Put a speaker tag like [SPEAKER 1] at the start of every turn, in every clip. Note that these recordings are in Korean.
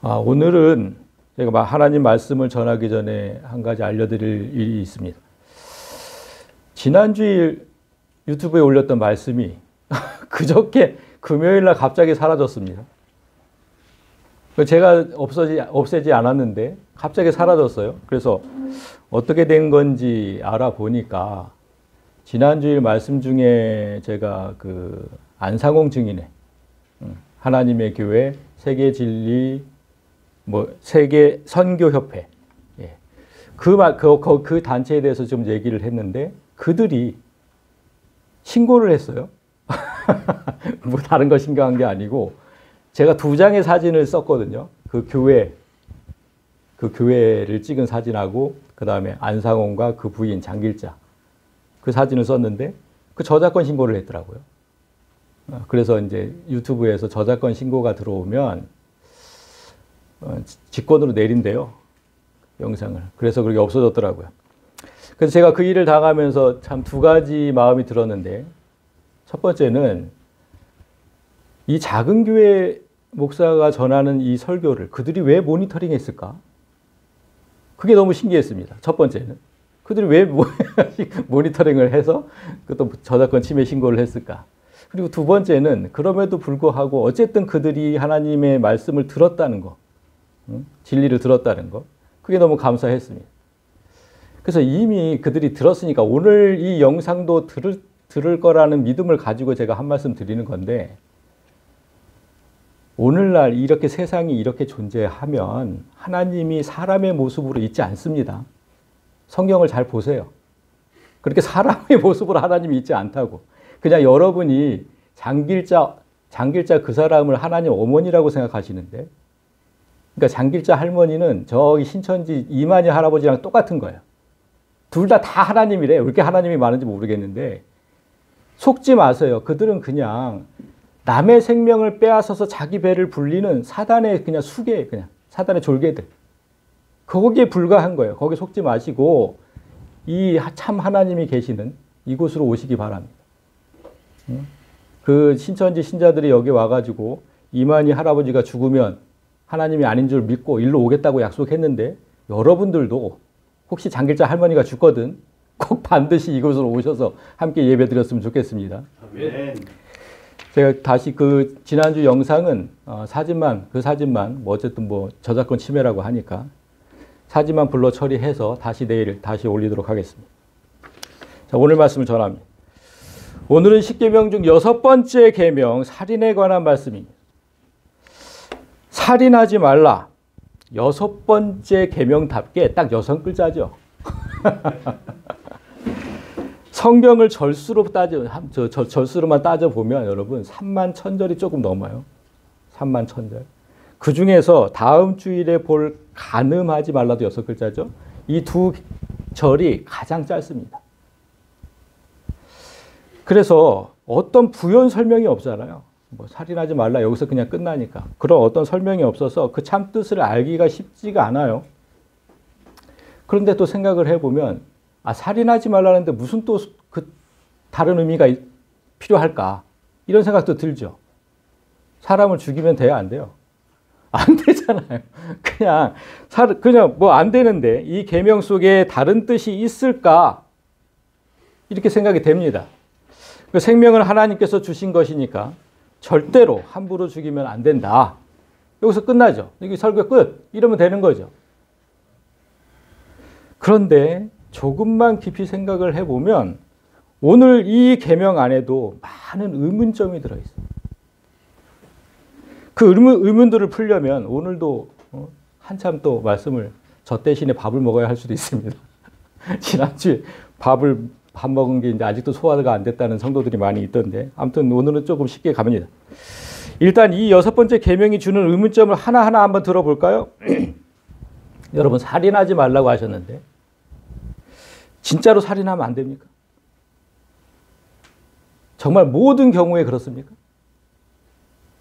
[SPEAKER 1] 오늘은 제가 하나님 말씀을 전하기 전에 한 가지 알려드릴 일이 있습니다. 지난주일 유튜브에 올렸던 말씀이 그저께 금요일날 갑자기 사라졌습니다. 제가 없애지 않았는데 갑자기 사라졌어요. 그래서 어떻게 된 건지 알아보니까 지난주일 말씀 중에 제가 그 안상홍 증인의 하나님의 교회 세계 진리 세계 선교협회 그 단체에 대해서 좀 얘기를 했는데 그들이 신고를 했어요. 뭐 다른 거 신고한 게 아니고 제가 2장의 사진을 썼거든요. 그 교회를 찍은 사진하고 그 다음에 안상홍과 그 부인 장길자 그 사진을 썼는데 그 저작권 신고를 했더라고요. 그래서 이제 유튜브에서 저작권 신고가 들어오면 직권으로 내린대요. 영상을. 그래서 그게 없어졌더라고요. 그래서 제가 그 일을 당하면서 참 2가지 마음이 들었는데 첫 번째는 이 작은 교회 목사가 전하는 이 설교를 그들이 왜 모니터링 했을까? 그게 너무 신기했습니다. 첫 번째는. 그들이 왜 모니터링을 해서 또 저작권 침해 신고를 했을까? 그리고 2번째는 그럼에도 불구하고 어쨌든 그들이 하나님의 말씀을 들었다는 거, 진리를 들었다는 거, 그게 너무 감사했습니다. 그래서 이미 그들이 들었으니까 오늘 이 영상도 들을 거라는 믿음을 가지고 제가 한 말씀 드리는 건데, 오늘날 이렇게 세상이 이렇게 존재하면 하나님이 사람의 모습으로 있지 않습니다. 성경을 잘 보세요. 그렇게 사람의 모습으로 하나님이 있지 않다고. 그냥 여러분이 장길자 그 사람을 하나님 어머니라고 생각하시는데, 그러니까 장길자 할머니는 저기 신천지 이만희 할아버지랑 똑같은 거예요. 둘 다 하나님이래. 왜 이렇게 하나님이 많은지 모르겠는데 속지 마세요. 그들은 그냥 남의 생명을 빼앗아서 자기 배를 불리는 사단의 그냥 수계, 그냥 사단의 졸개들. 거기에 불과한 거예요. 거기 속지 마시고 이 참 하나님이 계시는 이곳으로 오시기 바랍니다. 그 신천지 신자들이 여기 와가지고 이만희 할아버지가 죽으면 하나님이 아닌 줄 믿고 일로 오겠다고 약속했는데 여러분들도 혹시 장길자 할머니가 죽거든 꼭 반드시 이곳으로 오셔서 함께 예배 드렸으면 좋겠습니다. 아멘. 제가 다시 그 지난주 영상은 사진만 뭐 어쨌든 뭐 저작권 침해라고 하니까 사진만 불러 처리해서 내일 다시 올리도록 하겠습니다. 자, 오늘 말씀을 전합니다. 오늘은 10계명 중 6번째 계명 살인에 관한 말씀입니다. 살인하지 말라. 6번째 계명답게 딱 6글자죠. 성경을 절수로만 따져보면 여러분 3만 1000절이 조금 넘어요. 3만 1000절. 그 중에서 다음 주일에 볼 간음하지 말라도 6글자죠. 이 2절이 가장 짧습니다. 그래서 어떤 부연 설명이 없잖아요. 뭐 살인하지 말라 여기서 그냥 끝나니까. 그런 어떤 설명이 없어서 그 참뜻을 알기가 쉽지가 않아요. 그런데 또 생각을 해보면 살인하지 말라는데 무슨 또 그 다른 의미가 필요할까? 이런 생각도 들죠. 사람을 죽이면 돼야 안 돼요? 안 되잖아요. 그냥 뭐 안 되는데 이 계명 속에 다른 뜻이 있을까? 이렇게 생각이 됩니다. 그 생명을 하나님께서 주신 것이니까 절대로 함부로 죽이면 안 된다. 여기서 끝나죠. 여기 설교 끝. 이러면 되는 거죠. 그런데 조금만 깊이 생각을 해보면 오늘 이 계명 안에도 많은 의문점이 들어있어요. 그 의문들을 풀려면 오늘도 한참 또 말씀을 저 대신에 밥을 먹어야 할 수도 있습니다. 지난주에 밥 먹은 게 이제 아직도 소화가 안 됐다는 성도들이 많이 있던데 아무튼 오늘은 조금 쉽게 갑니다. 일단 이 6번째 계명이 주는 의문점을 하나하나 한번 들어볼까요? 여러분 살인하지 말라고 하셨는데 진짜로 살인하면 안 됩니까? 정말 모든 경우에 그렇습니까?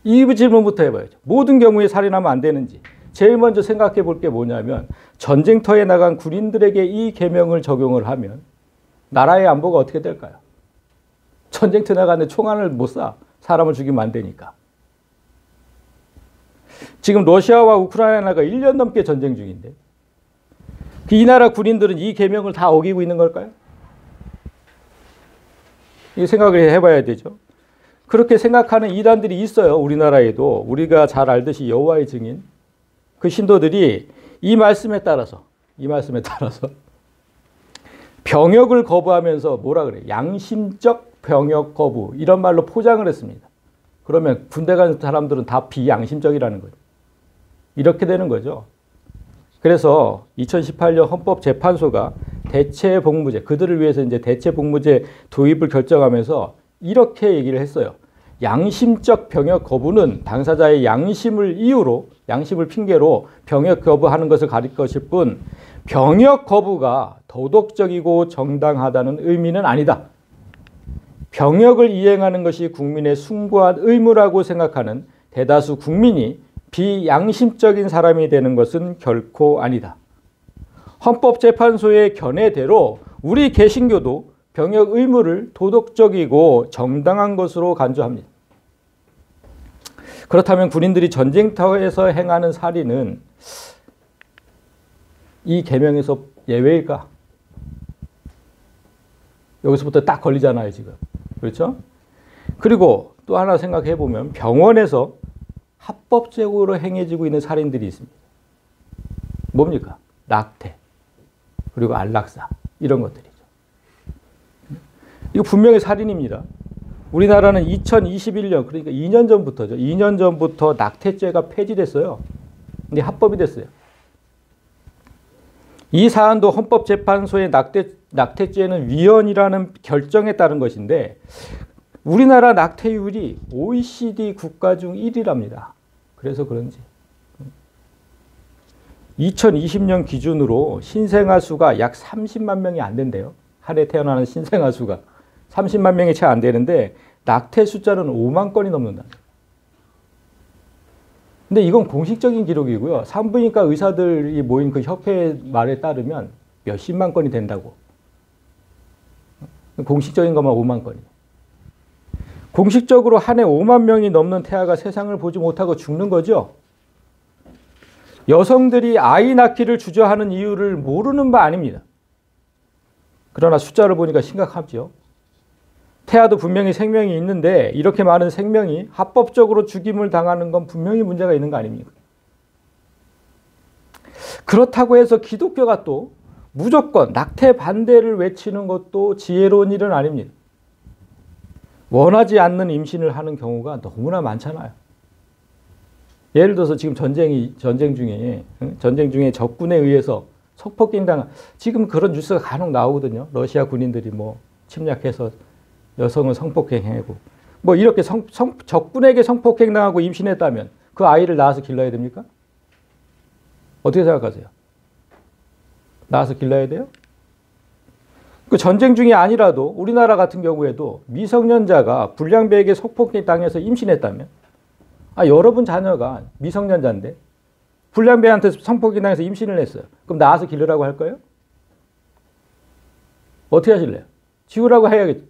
[SPEAKER 1] 이 질문부터 해봐야죠. 모든 경우에 살인하면 안 되는지. 제일 먼저 생각해 볼 게 뭐냐면 전쟁터에 나간 군인들에게 이 계명을 적용을 하면 나라의 안보가 어떻게 될까요? 전쟁터에 나가는데 총알을 못 쏴. 사람을 죽이면 안 되니까. 지금 러시아와 우크라이나가 1년 넘게 전쟁 중인데 이 나라 군인들은 이 계명을 다 어기고 있는 걸까요? 이 생각을 해봐야 되죠. 그렇게 생각하는 이단들이 있어요. 우리나라에도. 우리가 잘 알듯이 여호와의 증인 그 신도들이 이 말씀에 따라서 병역을 거부하면서 뭐라 그래? 양심적 병역 거부 이런 말로 포장을 했습니다. 그러면 군대 간 사람들은 다 비양심적이라는 거죠. 이렇게 되는 거죠. 그래서 2018년 헌법재판소가 대체복무제, 그들을 위해서 이제 대체복무제 도입을 결정하면서 이렇게 얘기를 했어요. 양심적 병역 거부는 당사자의 양심을 핑계로 병역 거부하는 것을 가릴 것일 뿐 병역 거부가 도덕적이고 정당하다는 의미는 아니다. 병역을 이행하는 것이 국민의 숭고한 의무라고 생각하는 대다수 국민이 비양심적인 사람이 되는 것은 결코 아니다. 헌법재판소의 견해대로 우리 개신교도 병역 의무를 도덕적이고 정당한 것으로 간주합니다. 그렇다면 군인들이 전쟁터에서 행하는 살인은 이 계명에서 예외일까? 여기서부터 딱 걸리잖아요, 지금. 그렇죠? 그리고 또 하나 생각해 보면 병원에서 합법적으로 행해지고 있는 살인들이 있습니다. 뭡니까? 낙태, 그리고 안락사 이런 것들이죠. 이거 분명히 살인입니다. 우리나라는 2021년 그러니까 2년 전부터죠. 2년 전부터 낙태죄가 폐지됐어요. 근데 합법이 됐어요. 이 사안도 헌법재판소의 낙태죄는 위헌이라는 결정에 따른 것인데 우리나라 낙태율이 OECD 국가 중 1위랍니다. 그래서 그런지 2020년 기준으로 신생아 수가 약 30만 명이 안 된대요. 한 해 태어나는 신생아 수가 30만 명이 채 안 되는데 낙태 숫자는 5만 건이 넘는다. 근데 이건 공식적인 기록이고요. 산부인과 의사들이 모인 그 협회 말에 따르면 몇십만 건이 된다고. 공식적인 것만 5만 건이. 공식적으로 한 해 5만 명이 넘는 태아가 세상을 보지 못하고 죽는 거죠. 여성들이 아이 낳기를 주저하는 이유를 모르는 바 아닙니다. 그러나 숫자를 보니까 심각하죠. 태아도 분명히 생명이 있는데 이렇게 많은 생명이 합법적으로 죽임을 당하는 건 분명히 문제가 있는 거 아닙니까? 그렇다고 해서 기독교가 또 무조건 낙태 반대를 외치는 것도 지혜로운 일은 아닙니다. 원하지 않는 임신을 하는 경우가 너무나 많잖아요. 예를 들어서 지금 전쟁 중에 적군에 의해서 성폭행당 지금 그런 뉴스가 간혹 나오거든요. 러시아 군인들이 뭐 침략해서 여성을 성폭행하고 뭐 이렇게 적군에게 성폭행당하고 임신했다면 그 아이를 낳아서 길러야 됩니까? 어떻게 생각하세요? 낳아서 길러야 돼요? 그 전쟁 중이 아니라도 우리나라 같은 경우에도 미성년자가 불량배에게 성폭행 당해서 임신했다면 여러분 자녀가 미성년자인데 불량배한테 성폭행 당해서 임신을 했어요. 그럼 낳아서 기르라고 할 거예요? 어떻게 하실래요? 지우라고 해야겠죠.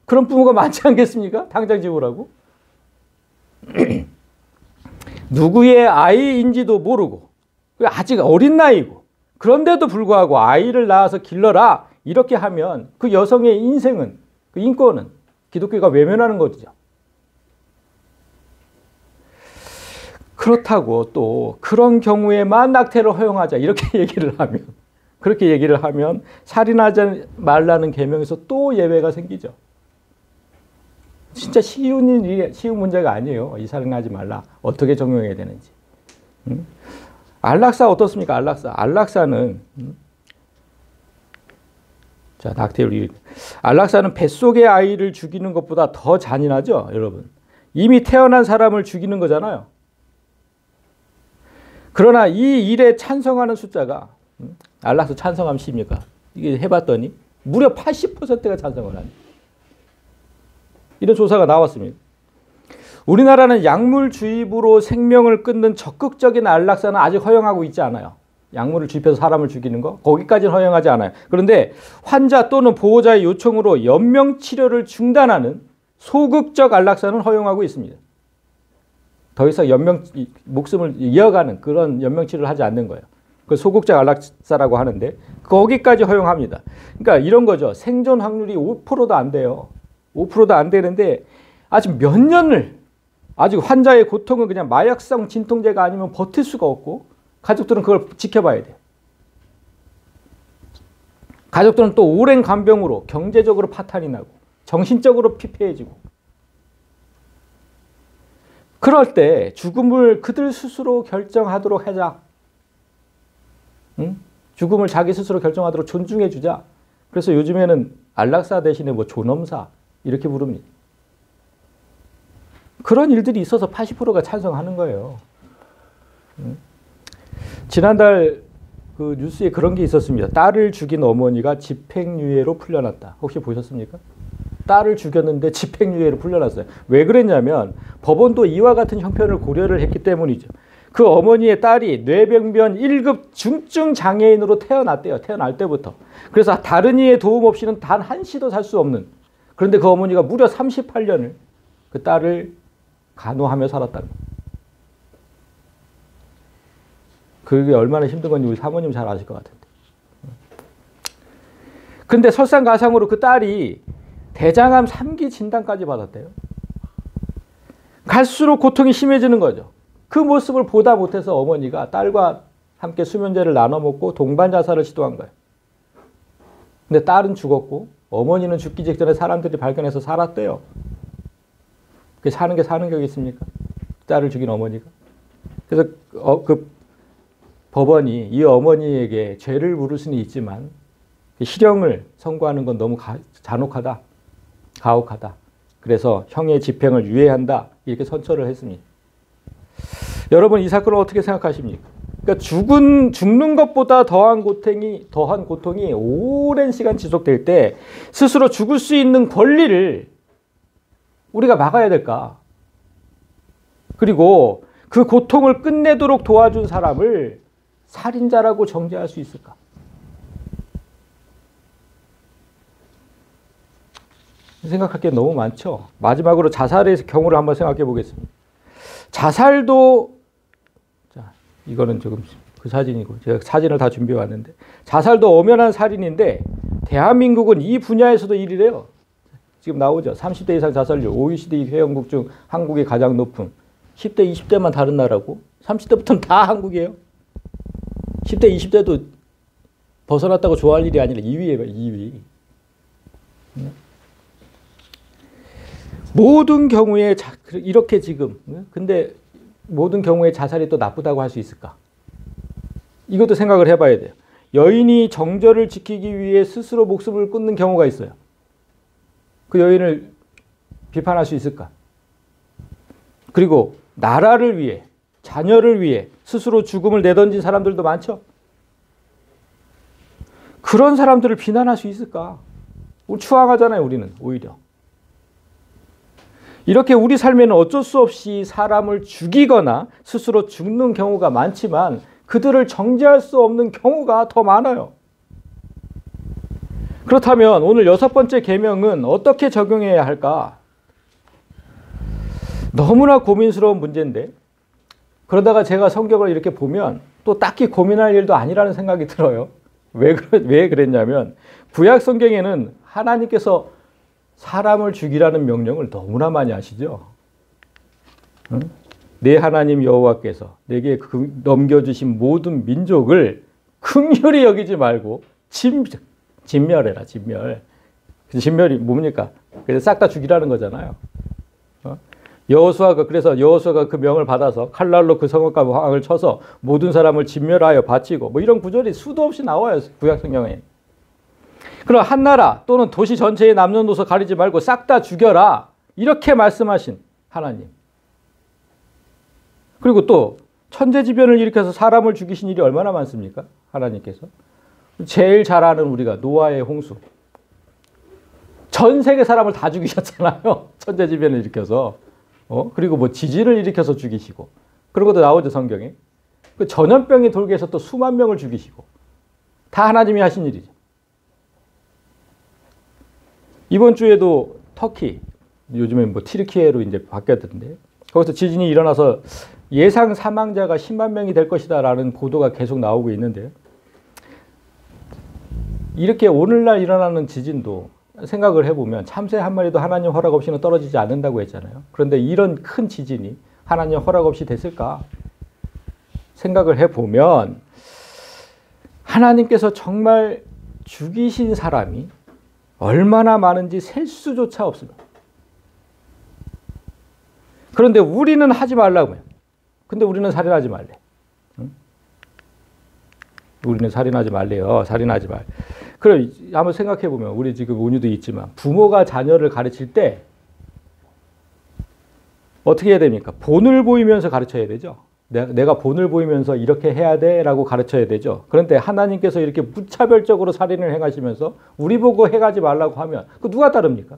[SPEAKER 1] 그런 부모가 많지 않겠습니까? 당장 지우라고. 누구의 아이인지도 모르고 아직 어린 나이고 그런데도 불구하고 아이를 낳아서 길러라 이렇게 하면 그 여성의 인생은 그 인권은 기독교가 외면하는 것이죠. 그렇다고 또 그런 경우에만 낙태를 허용하자 이렇게 그렇게 얘기를 하면 살인하지 말라는 계명에서 또 예외가 생기죠. 진짜 쉬운 문제가 아니에요. 이 살인하지 말라. 어떻게 적용해야 되는지. 안락사 어떻습니까? 안락사는 자, 낙태율 안락사는 뱃속의 아이를 죽이는 것보다 더 잔인하죠, 여러분. 이미 태어난 사람을 죽이는 거잖아요. 그러나 이 일에 찬성하는 숫자가 안락사 찬성하면 십니까? 이게 해봤더니 무려 80%가 찬성을 합니다. 이런 조사가 나왔습니다. 우리나라는 약물 주입으로 생명을 끊는 적극적인 안락사는 아직 허용하고 있지 않아요. 약물을 주입해서 사람을 죽이는 거 거기까지는 허용하지 않아요. 그런데 환자 또는 보호자의 요청으로 연명 치료를 중단하는 소극적 안락사는 허용하고 있습니다. 더 이상 목숨을 이어가는 그런 연명치료를 하지 않는 거예요. 그 소극적 안락사라고 하는데 거기까지 허용합니다. 그러니까 이런 거죠. 생존 확률이 5%도 안 돼요. 5%도 안 되는데 아직 몇 년을 아직 환자의 고통은 그냥 마약성 진통제가 아니면 버틸 수가 없고 가족들은 그걸 지켜봐야 돼요. 가족들은 또 오랜 간병으로 경제적으로 파탄이 나고 정신적으로 피폐해지고 그럴 때 죽음을 그들 스스로 결정하도록 하자. 응? 죽음을 자기 스스로 결정하도록 존중해 주자. 그래서 요즘에는 안락사 대신에 뭐 존엄사 이렇게 부릅니다. 그런 일들이 있어서 80%가 찬성하는 거예요. 응? 지난달 그 뉴스에 그런 게 있었습니다. 딸을 죽인 어머니가 집행유예로 풀려났다. 혹시 보셨습니까? 딸을 죽였는데 집행유예로 풀려났어요. 왜 그랬냐면 법원도 이와 같은 형편을 고려를 했기 때문이죠. 그 어머니의 딸이 뇌병변 1급 중증 장애인으로 태어났대요. 태어날 때부터. 그래서 다른 이의 도움 없이는 단 한시도 살 수 없는. 그런데 그 어머니가 무려 38년을 그 딸을 간호하며 살았다는 거예요. 그게 얼마나 힘든 건지 우리 사모님 잘 아실 것 같은데. 근데 설상가상으로 그 딸이 대장암 3기 진단까지 받았대요. 갈수록 고통이 심해지는 거죠. 그 모습을 보다 못해서 어머니가 딸과 함께 수면제를 나눠 먹고 동반 자살을 시도한 거예요. 근데 딸은 죽었고 어머니는 죽기 직전에 사람들이 발견해서 살았대요. 그 사는 게 사는 격이겠습니까? 딸을 죽인 어머니가. 그래서 그 법원이 이 어머니에게 죄를 물을 수는 있지만 실형을 선고하는 건 너무 잔혹하다. 가혹하다. 그래서 형의 집행을 유예한다. 이렇게 선처를 했습니다. 여러분 이 사건을 어떻게 생각하십니까? 그러니까 죽는 것보다 더한 고통이 오랜 시간 지속될 때 스스로 죽을 수 있는 권리를 우리가 막아야 될까? 그리고 그 고통을 끝내도록 도와준 사람을 살인자라고 정죄할 수 있을까? 생각할 게 너무 많죠. 마지막으로 자살의 경우를 한번 생각해 보겠습니다. 자살도 자, 이거는 지금 그 사진이고 제가 사진을 다 준비해 왔는데 자살도 엄연한 살인인데 대한민국은 이 분야에서도 1위래요. 지금 나오죠. 30대 이상 자살률 OECD 회원국 중 한국이 가장 높은 10대 20대만 다른 나라고 30대부터는 다 한국이에요. 10대 20대도 벗어났다고 좋아할 일이 아니라 2위예요. 2위. 모든 경우에 이렇게 지금 근데 모든 경우에 자살이 또 나쁘다고 할 수 있을까? 이것도 생각을 해봐야 돼요. 여인이 정절을 지키기 위해 스스로 목숨을 끊는 경우가 있어요. 그 여인을 비판할 수 있을까? 그리고 나라를 위해 자녀를 위해 스스로 죽음을 내던진 사람들도 많죠. 그런 사람들을 비난할 수 있을까? 추앙하잖아요. 우리는 오히려. 이렇게 우리 삶에는 어쩔 수 없이 사람을 죽이거나 스스로 죽는 경우가 많지만 그들을 정죄할 수 없는 경우가 더 많아요. 그렇다면 오늘 6번째 계명은 어떻게 적용해야 할까? 너무나 고민스러운 문제인데 그러다가 제가 성경을 이렇게 보면 또 딱히 고민할 일도 아니라는 생각이 들어요. 왜 그랬냐면 구약 성경에는 하나님께서 사람을 죽이라는 명령을 너무나 많이 하시죠. 응? 내 하나님 여호와께서 내게 넘겨주신 모든 민족을 긍휼히 여기지 말고 진멸해라. 진멸이 뭡니까? 그래서 싹 다 죽이라는 거잖아요. 그래서 여호수아가 그 명을 받아서 칼날로 그 성읍과 왕을 쳐서 모든 사람을 진멸하여 바치고 뭐 이런 구절이 수도 없이 나와요. 구약 성경에. 그럼 한 나라 또는 도시 전체의 남녀노소 가리지 말고 싹 다 죽여라. 이렇게 말씀하신 하나님. 그리고 또 천재지변을 일으켜서 사람을 죽이신 일이 얼마나 많습니까? 하나님께서. 제일 잘 아는 우리가 노아의 홍수. 전 세계 사람을 다 죽이셨잖아요. 천재지변을 일으켜서. 그리고 뭐 지진을 일으켜서 죽이시고. 그런 것도 나오죠, 성경에. 그 전염병이 돌게 해서 또 수만 명을 죽이시고. 다 하나님이 하신 일이죠. 이번 주에도 터키, 요즘엔 뭐 튀르키예로 이제 바뀌었던데, 거기서 지진이 일어나서 예상 사망자가 10만 명이 될 것이다 라는 보도가 계속 나오고 있는데요. 이렇게 오늘날 일어나는 지진도 생각을 해보면 참새 한 마리도 하나님 허락 없이는 떨어지지 않는다고 했잖아요. 그런데 이런 큰 지진이 하나님 허락 없이 됐을까 생각을 해보면 하나님께서 정말 죽이신 사람이 얼마나 많은지 셀 수조차 없습니다. 그런데 우리는 하지 말라고요. 근데 우리는 살인하지 말래. 응? 우리는 살인하지 말래요. 살인하지 말. 그럼 한번 생각해 보면 우리 지금 온유도 있지만 부모가 자녀를 가르칠 때 어떻게 해야 됩니까? 본을 보이면서 가르쳐야 되죠. 내가 본을 보이면서 이렇게 해야 돼라고 가르쳐야 되죠. 그런데 하나님께서 이렇게 무차별적으로 살인을 행하시면서 우리 보고 해가지 말라고 하면 그 누가 따릅니까?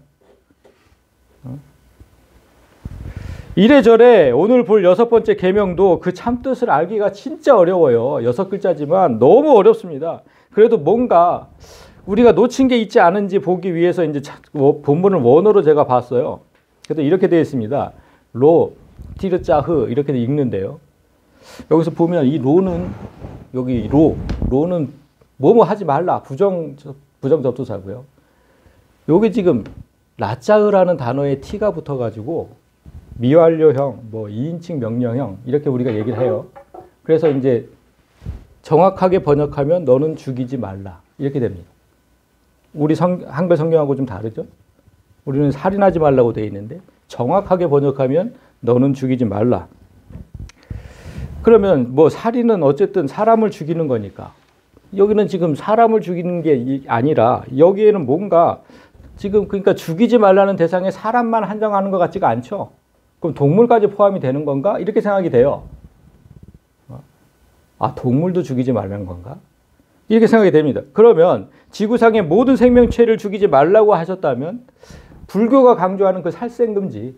[SPEAKER 1] 이래저래 오늘 볼 6번째 계명도 그 참뜻을 알기가 진짜 어려워요. 6글자지만 너무 어렵습니다. 그래도 뭔가 우리가 놓친 게 있지 않은지 보기 위해서 이제 본문을 원어로 제가 봤어요. 그래서 이렇게 되어 있습니다. 로, 티르짜흐 이렇게 읽는데요. 여기서 보면 이 로는 여기 로는 뭐뭐 하지 말라 부정 접두사고요. 여기 지금 라짜흐라는 단어에 T가 붙어가지고 미완료형, 뭐 2인칭 명령형 이렇게 우리가 얘기를 해요. 그래서 이제 정확하게 번역하면 너는 죽이지 말라 이렇게 됩니다. 우리 한글 성경하고 좀 다르죠? 우리는 살인하지 말라고 되어 있는데 정확하게 번역하면 너는 죽이지 말라. 그러면 뭐 살인은 어쨌든 사람을 죽이는 거니까 여기는 지금 사람을 죽이는 게 아니라 여기에는 뭔가 지금 그러니까 죽이지 말라는 대상에 사람만 한정하는 것 같지가 않죠. 그럼 동물까지 포함이 되는 건가? 이렇게 생각이 돼요. 아, 동물도 죽이지 말라는 건가? 이렇게 생각이 됩니다. 그러면 지구상의 모든 생명체를 죽이지 말라고 하셨다면 불교가 강조하는 그 살생금지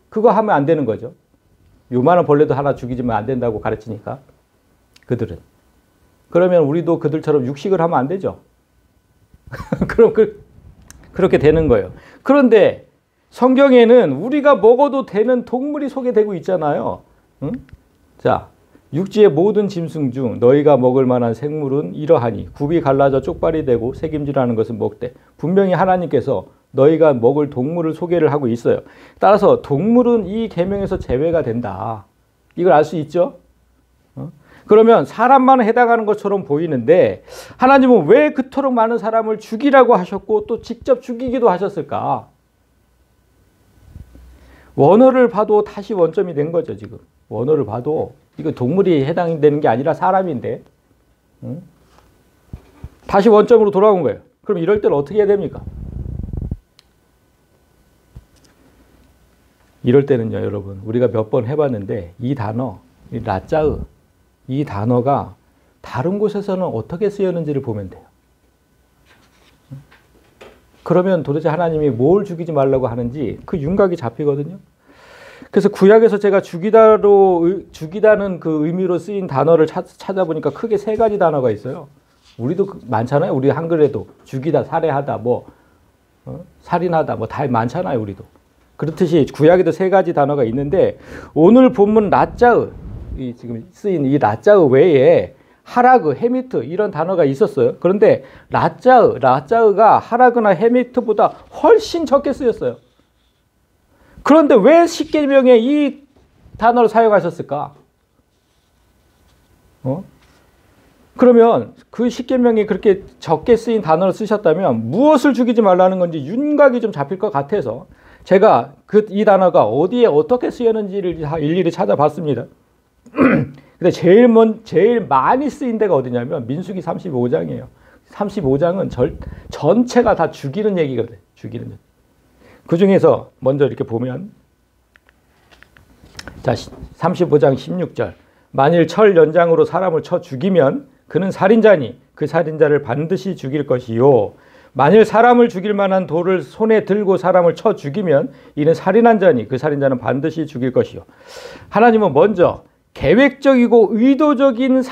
[SPEAKER 1] 그거 하면 안 되는 거죠. 요만한 벌레도 하나 죽이지면 안 된다고 가르치니까 그들은. 그러면 우리도 그들처럼 육식을 하면 안 되죠. 그럼 그렇게 되는 거예요. 그런데 성경에는 우리가 먹어도 되는 동물이 소개되고 있잖아요. 응? 자, 육지의 모든 짐승 중 너희가 먹을 만한 생물은 이러하니 굽이 갈라져 쪽발이 되고 새김질하는 것은 먹되 분명히 하나님께서 너희가 먹을 동물을 소개를 하고 있어요. 따라서 동물은 이 계명에서 제외가 된다. 이걸 알 수 있죠? 그러면 사람만 해당하는 것처럼 보이는데 하나님은 왜 그토록 많은 사람을 죽이라고 하셨고 또 직접 죽이기도 하셨을까? 원어를 봐도 다시 원점이 된 거죠, 지금. 원어를 봐도 이거 동물이 해당되는 게 아니라 사람인데. 응? 다시 원점으로 돌아온 거예요. 그럼 이럴 때는 어떻게 해야 됩니까? 이럴 때는요, 여러분. 우리가 몇 번 해봤는데 이 단어, 이 라짜으, 이 단어가 다른 곳에서는 어떻게 쓰였는지를 보면 돼요. 그러면 도대체 하나님이 뭘 죽이지 말라고 하는지 그 윤곽이 잡히거든요. 그래서 구약에서 제가 죽이다는 그 의미로 쓰인 단어를 찾아보니까 크게 3가지 단어가 있어요. 우리도 많잖아요. 우리 한글에도 죽이다, 살해하다, 살인하다, 다 많잖아요. 우리도. 그렇듯이 구약에도 3가지 단어가 있는데 오늘 본문 라짜으, 지금 쓰인 이 라짜으 외에 하라그, 헤미트 이런 단어가 있었어요. 그런데 라짜으가 하라그나 헤미트보다 훨씬 적게 쓰였어요. 그런데 왜 십계명에 이 단어를 사용하셨을까? 그러면 그 십계명이 그렇게 적게 쓰인 단어를 쓰셨다면 무엇을 죽이지 말라는 건지 윤곽이 좀 잡힐 것 같아서 제가 이 단어가 어디에 어떻게 쓰였는지를 일일이 찾아봤습니다. 근데 제일 많이 쓰인 데가 어디냐면 민수기 35장이에요. 35장은 전체가 다 죽이는 얘기거든요. 죽이는 얘기. 그 중에서 먼저 이렇게 보면 자 35장 16절 만일 철 연장으로 사람을 쳐 죽이면 그는 살인자니 그 살인자를 반드시 죽일 것이요 만일 사람을 죽일 만한 돌을 손에 들고 사람을 쳐 죽이면 이는 살인한 자니 그 살인자는 반드시 죽일 것이요. 하나님은 먼저 계획적이고 의도적으로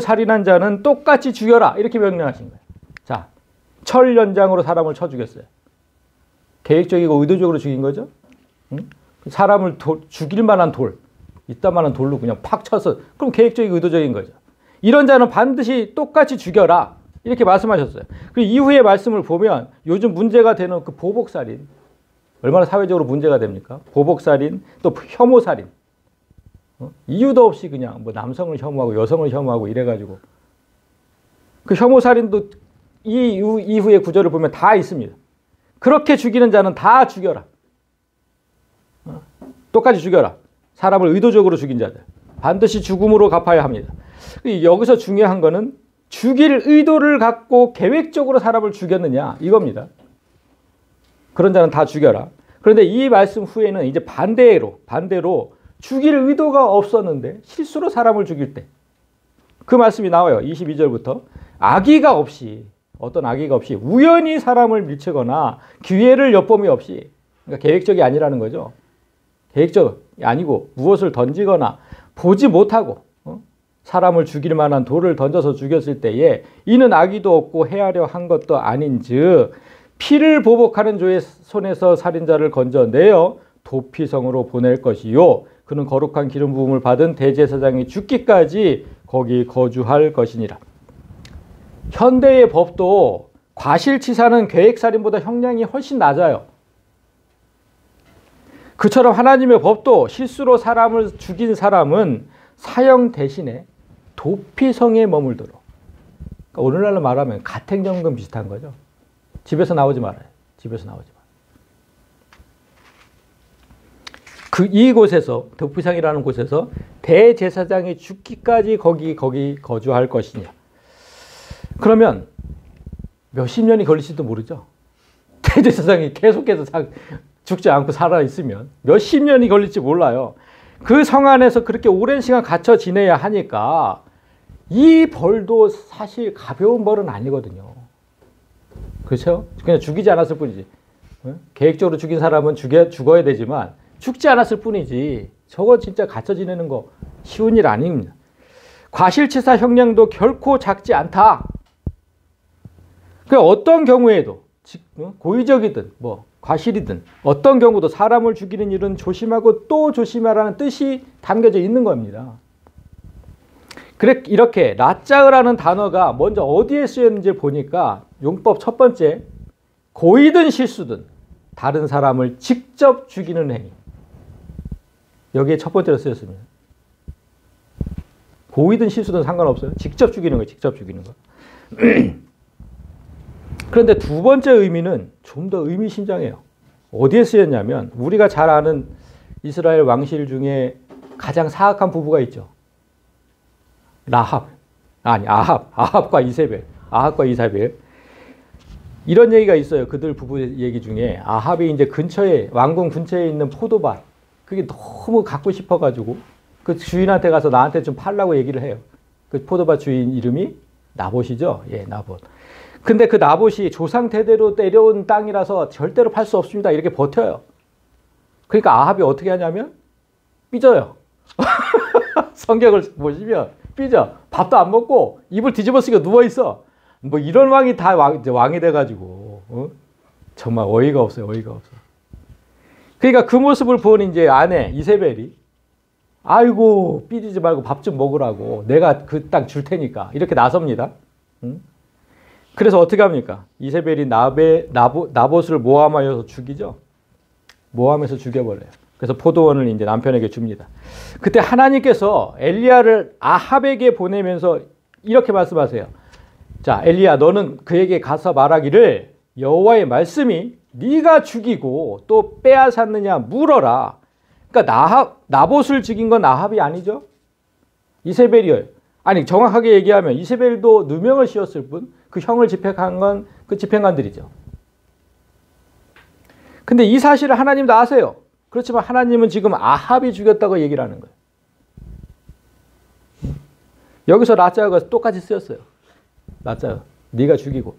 [SPEAKER 1] 살인한 자는 똑같이 죽여라 이렇게 명령하신 거예요. 자, 철 연장으로 사람을 쳐 죽였어요. 계획적이고 의도적으로 죽인 거죠. 응? 사람을 죽일 만한 돌, 이따만한 돌로 그냥 팍 쳐서, 그럼 계획적이고 의도적인 거죠. 이런 자는 반드시 똑같이 죽여라. 이렇게 말씀하셨어요. 그리고 이후의 말씀을 보면 요즘 문제가 되는 그 보복살인, 얼마나 사회적으로 문제가 됩니까? 보복살인, 또 혐오살인. 이유도 없이 그냥 뭐 남성을 혐오하고 여성을 혐오하고 이래가지고. 그 혐오살인도 이 이후의 구절을 보면 다 있습니다. 그렇게 죽이는 자는 다 죽여라. 똑같이 죽여라. 사람을 의도적으로 죽인 자들. 반드시 죽음으로 갚아야 합니다. 여기서 중요한 거는 죽일 의도를 갖고 계획적으로 사람을 죽였느냐 이겁니다. 그런 자는 다 죽여라. 그런데 이 말씀 후에는 이제 반대로 죽일 의도가 없었는데 실수로 사람을 죽일 때 그 말씀이 나와요. 22절부터 악의가 없이, 어떤 악의가 없이 우연히 사람을 밀치거나 기회를 엿봄이 없이, 그러니까 계획적이 아니라는 거죠. 계획적이 아니고 무엇을 던지거나 보지 못하고 사람을 죽일 만한 돌을 던져서 죽였을 때에 이는 악의도 없고 해하려 한 것도 아닌즉 피를 보복하는 조의 손에서 살인자를 건져내어 도피성으로 보낼 것이요 그는 거룩한 기름 부음을 받은 대제사장이 죽기까지 거기 거주할 것이니라. 현대의 법도 과실치사는 계획살인보다 형량이 훨씬 낮아요. 그처럼 하나님의 법도 실수로 사람을 죽인 사람은 사형 대신에 도피성에 머물도록. 그러니까 오늘날로 말하면 가택연금 비슷한 거죠. 집에서 나오지 말아요. 집에서 나오지 마. 이곳에서, 도피성이라는 곳에서 대제사장이 죽기까지 거기 거주할 것이냐. 그러면 몇십 년이 걸릴지도 모르죠. 대제사장이 계속해서 죽지 않고 살아있으면 몇십 년이 걸릴지 몰라요. 그 성 안에서 그렇게 오랜 시간 갇혀 지내야 하니까 이 벌도 사실 가벼운 벌은 아니거든요. 그렇죠? 그냥 죽이지 않았을 뿐이지. 계획적으로 죽인 사람은 죽어야 되지만 죽지 않았을 뿐이지. 저거 진짜 갇혀 지내는 거 쉬운 일 아닙니다. 과실치사 형량도 결코 작지 않다. 어떤 경우에도 고의적이든 과실이든 어떤 경우도 사람을 죽이는 일은 조심하고 또 조심하라는 뜻이 담겨져 있는 겁니다. 그래, 이렇게 라짜으라는 단어가 먼저 어디에 쓰였는지 보니까 용법 첫 번째, 고의든 실수든 다른 사람을 직접 죽이는 행위. 여기에 첫 번째로 쓰였습니다. 고의든 실수든 상관없어요. 직접 죽이는 거예요. 직접 죽이는 거. 그런데 두 번째 의미는 좀 더 의미심장해요. 어디에 쓰였냐면 우리가 잘 아는 이스라엘 왕실 중에 가장 사악한 부부가 있죠. 아합과 이세벨. 이런 얘기가 있어요. 그들 부부 얘기 중에 아합이 이제 왕궁 근처에 있는 포도밭, 그게 너무 갖고 싶어가지고 그 주인한테 가서 나한테 좀 팔라고 얘기를 해요. 그 포도밭 주인 이름이 나봇이죠. 예, 나봇. 근데 그 나봇이 조상 대대로 때려온 땅이라서 절대로 팔 수 없습니다. 이렇게 버텨요. 그러니까 아합이 어떻게 하냐면 삐져요. 성경을 보시면 삐져. 밥도 안 먹고 이불 뒤집어 쓰고 누워있어. 이런 왕이 다 왕이 돼가지고 정말 어이가 없어요. 어이가 없어. 그러니까 그 모습을 본 이제 아내 이세벨이 아이고 삐지지 말고 밥 좀 먹으라고 내가 그 땅 줄 테니까 이렇게 나섭니다. 그래서 어떻게 합니까? 이세벨이 나봇을 모함하여서 죽이죠. 모함해서 죽여버려요. 그래서 포도원을 이제 남편에게 줍니다. 그때 하나님께서 엘리야를 아합에게 보내면서 이렇게 말씀하세요. 자, 엘리야, 너는 그에게 가서 말하기를 여호와의 말씀이 네가 죽이고 또 빼앗았느냐 물어라. 그러니까 나봇을 죽인 건 아합이 아니죠. 이세벨이에요. 아니, 정확하게 얘기하면 이세벨도 누명을 씌웠을 뿐 그 형을 집행한 건 그 집행관들이죠. 근데 이 사실을 하나님도 아세요. 그렇지만 하나님은 지금 아합이 죽였다고 얘기를 하는 거예요. 여기서 라짜가 똑같이 쓰였어요. 라짜, 네가 죽이고.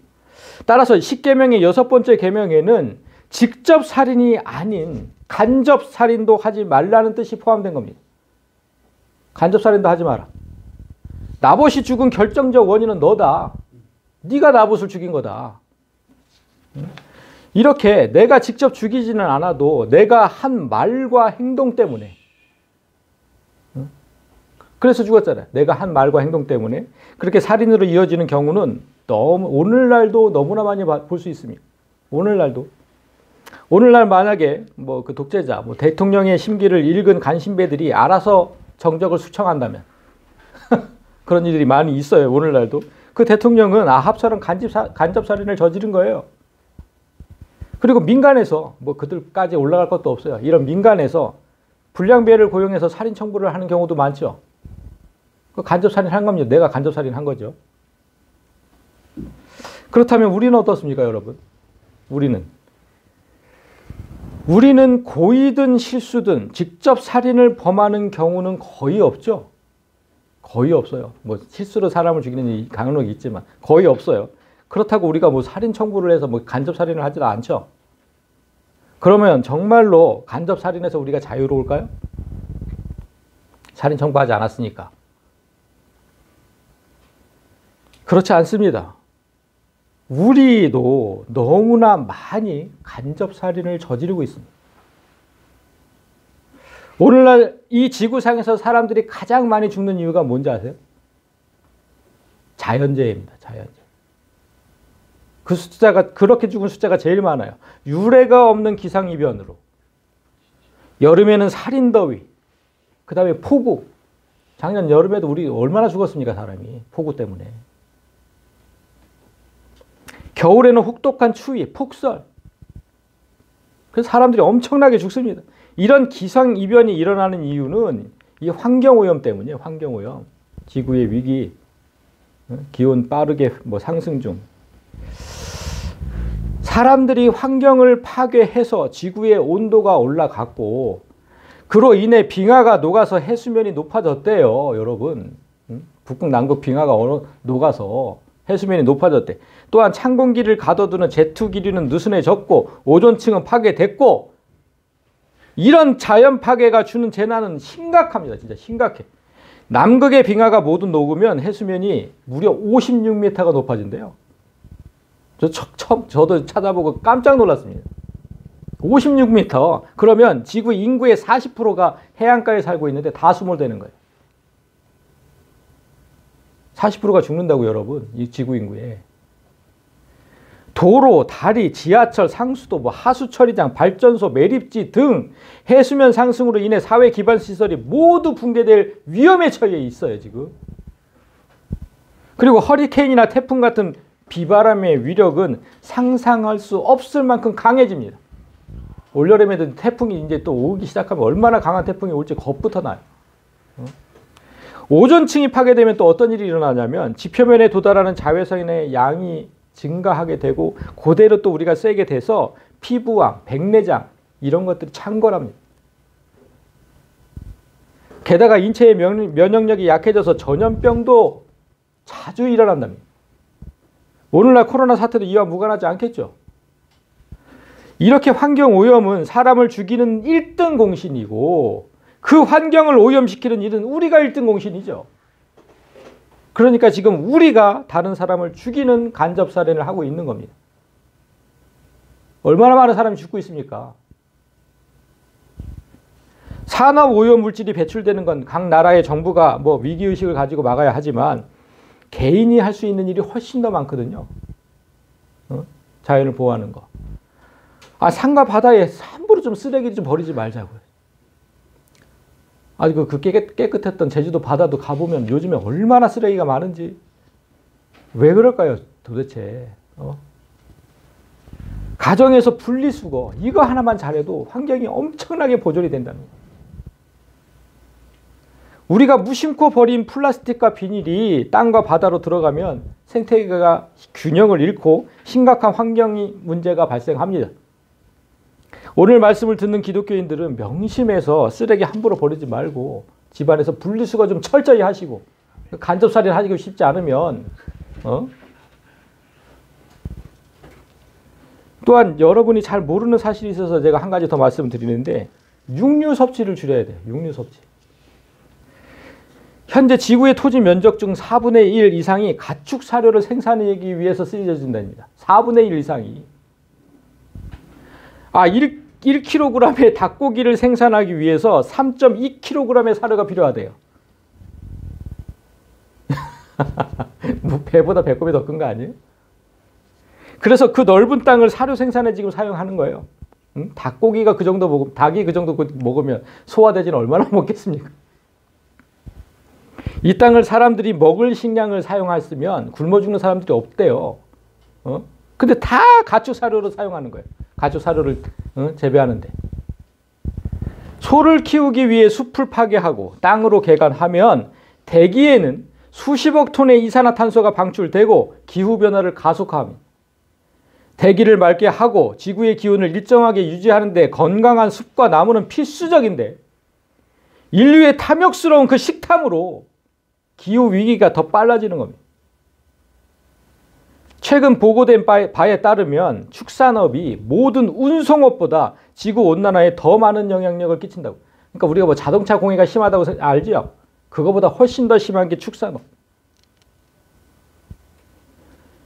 [SPEAKER 1] 따라서 10계명의 6번째 계명에는 직접 살인이 아닌 간접 살인도 하지 말라는 뜻이 포함된 겁니다. 간접 살인도 하지 마라. 나봇이 죽은 결정적 원인은 너다. 네가 나봇을 죽인 거다. 이렇게 내가 직접 죽이지는 않아도 내가 한 말과 행동 때문에, 그래서 죽었잖아요. 내가 한 말과 행동 때문에 그렇게 살인으로 이어지는 경우는 너무 오늘날도 너무나 많이 볼 수 있습니다. 오늘날도. 오늘날 만약에 뭐 그 독재자, 뭐 대통령의 심기를 읽은 간신배들이 알아서 정적을 수청한다면 그런 일들이 많이 있어요. 오늘날도. 그 대통령은 아합처럼 간접살인을 저지른 거예요. 그리고 민간에서 뭐 그들까지 올라갈 것도 없어요. 이런 민간에서 불량배를 고용해서 살인 청부를 하는 경우도 많죠. 그 간접살인한 겁니다. 내가 간접살인한 거죠. 그렇다면 우리는 어떻습니까, 여러분? 우리는 고의든 실수든 직접 살인을 범하는 경우는 거의 없죠. 거의 없어요. 뭐 실수로 사람을 죽이는 강력이 있지만 거의 없어요. 그렇다고 우리가 뭐 살인 청부를 해서 뭐 간접 살인을 하지도 않죠. 그러면 정말로 간접 살인에서 우리가 자유로울까요? 살인 청부하지 않았으니까. 그렇지 않습니다. 우리도 너무나 많이 간접 살인을 저지르고 있습니다. 오늘날 이 지구상에서 사람들이 가장 많이 죽는 이유가 뭔지 아세요? 자연재해입니다. 자연재해. 그 숫자가, 그렇게 죽은 숫자가 제일 많아요. 유례가 없는 기상이변으로. 여름에는 살인더위, 그 다음에 폭우. 작년 여름에도 우리 얼마나 죽었습니까, 사람이. 폭우 때문에. 겨울에는 혹독한 추위, 폭설. 그래서 사람들이 엄청나게 죽습니다. 이런 기상이변이 일어나는 이유는 이 환경오염 때문이에요. 환경오염. 지구의 위기, 기온 빠르게 뭐 상승 중. 사람들이 환경을 파괴해서 지구의 온도가 올라갔고 그로 인해 빙하가 녹아서 해수면이 높아졌대요. 여러분. 북극 남극 빙하가 녹아서 해수면이 높아졌대. 또한 찬 공기를 가둬두는 제트 기류는 느슨해졌고 오존층은 파괴됐고 이런 자연 파괴가 주는 재난은 심각합니다. 진짜 심각해. 남극의 빙하가 모두 녹으면 해수면이 무려 56m가 높아진대요. 저도 찾아보고 깜짝 놀랐습니다. 56m. 그러면 지구 인구의 40%가 해안가에 살고 있는데 다 수몰되는 거예요. 40%가 죽는다고 여러분. 이 지구 인구에. 도로, 다리, 지하철, 상수도, 뭐 하수처리장, 발전소, 매립지 등 해수면 상승으로 인해 사회 기반 시설이 모두 붕괴될 위험에 처해 있어요, 지금. 그리고 허리케인이나 태풍 같은 비바람의 위력은 상상할 수 없을 만큼 강해집니다. 올여름에도 태풍이 이제 또 오기 시작하면 얼마나 강한 태풍이 올지 겁부터 나요. 오존층이 파괴되면 또 어떤 일이 일어나냐면 지표면에 도달하는 자외선의 양이 증가하게 되고 그대로 또 우리가 쐬게 돼서 피부암, 백내장 이런 것들이 창궐합니다. 게다가 인체의 면역력이 약해져서 전염병도 자주 일어난답니다. 오늘날 코로나 사태도 이와 무관하지 않겠죠. 이렇게 환경오염은 사람을 죽이는 1등 공신이고 그 환경을 오염시키는 일은 우리가 1등 공신이죠. 그러니까 지금 우리가 다른 사람을 죽이는 간접살인을 하고 있는 겁니다. 얼마나 많은 사람이 죽고 있습니까? 산업오염 물질이 배출되는 건 각 나라의 정부가 뭐 위기의식을 가지고 막아야 하지만 개인이 할 수 있는 일이 훨씬 더 많거든요. 자연을 보호하는 거. 산과 바다에 함부로 좀 쓰레기 좀 버리지 말자고요. 그 깨끗했던 제주도 바다도 가보면 요즘에 얼마나 쓰레기가 많은지. 왜 그럴까요, 도대체? 가정에서 분리수거, 이거 하나만 잘해도 환경이 엄청나게 보존이 된다는 거예요. 우리가 무심코 버린 플라스틱과 비닐이 땅과 바다로 들어가면 생태계가 균형을 잃고 심각한 환경 문제가 발생합니다. 오늘 말씀을 듣는 기독교인들은 명심해서 쓰레기 함부로 버리지 말고 집안에서 분리수거 좀 철저히 하시고 간접살인 하기 쉽지 않으면 또한 여러분이 잘 모르는 사실이 있어서 제가 한 가지 더 말씀을 드리는데 육류 섭취를 줄여야 돼요. 육류 섭취. 현재 지구의 토지 면적 중 4분의 1 이상이 가축 사료를 생산하기 위해서 쓰여진답니다. 4분의 1 이상이. 1kg의 닭고기를 생산하기 위해서 3.2kg의 사료가 필요하대요. 뭐 배보다 배꼽이 더 큰 거 아니에요? 그래서 그 넓은 땅을 사료 생산에 지금 사용하는 거예요. 응? 닭고기가 그 정도 먹으면, 닭이 그 정도 먹으면 소화돼지는 얼마나 먹겠습니까? 이 땅을 사람들이 먹을 식량을 사용했으면 굶어 죽는 사람들이 없대요. 근데 다 가축 사료로 사용하는 거예요. 가축 사료를 재배하는데. 소를 키우기 위해 숲을 파괴하고 땅으로 개간하면 대기에는 수십억 톤의 이산화탄소가 방출되고 기후변화를 가속화합니다. 대기를 맑게 하고 지구의 기온을 일정하게 유지하는 데 건강한 숲과 나무는 필수적인데 인류의 탐욕스러운 그 식탐으로 기후위기가 더 빨라지는 겁니다. 최근 보고된 바에 따르면 축산업이 모든 운송업보다 지구온난화에 더 많은 영향력을 끼친다고. 그러니까 우리가 뭐 자동차 공해가 심하다고 알죠? 그거보다 훨씬 더 심한 게 축산업.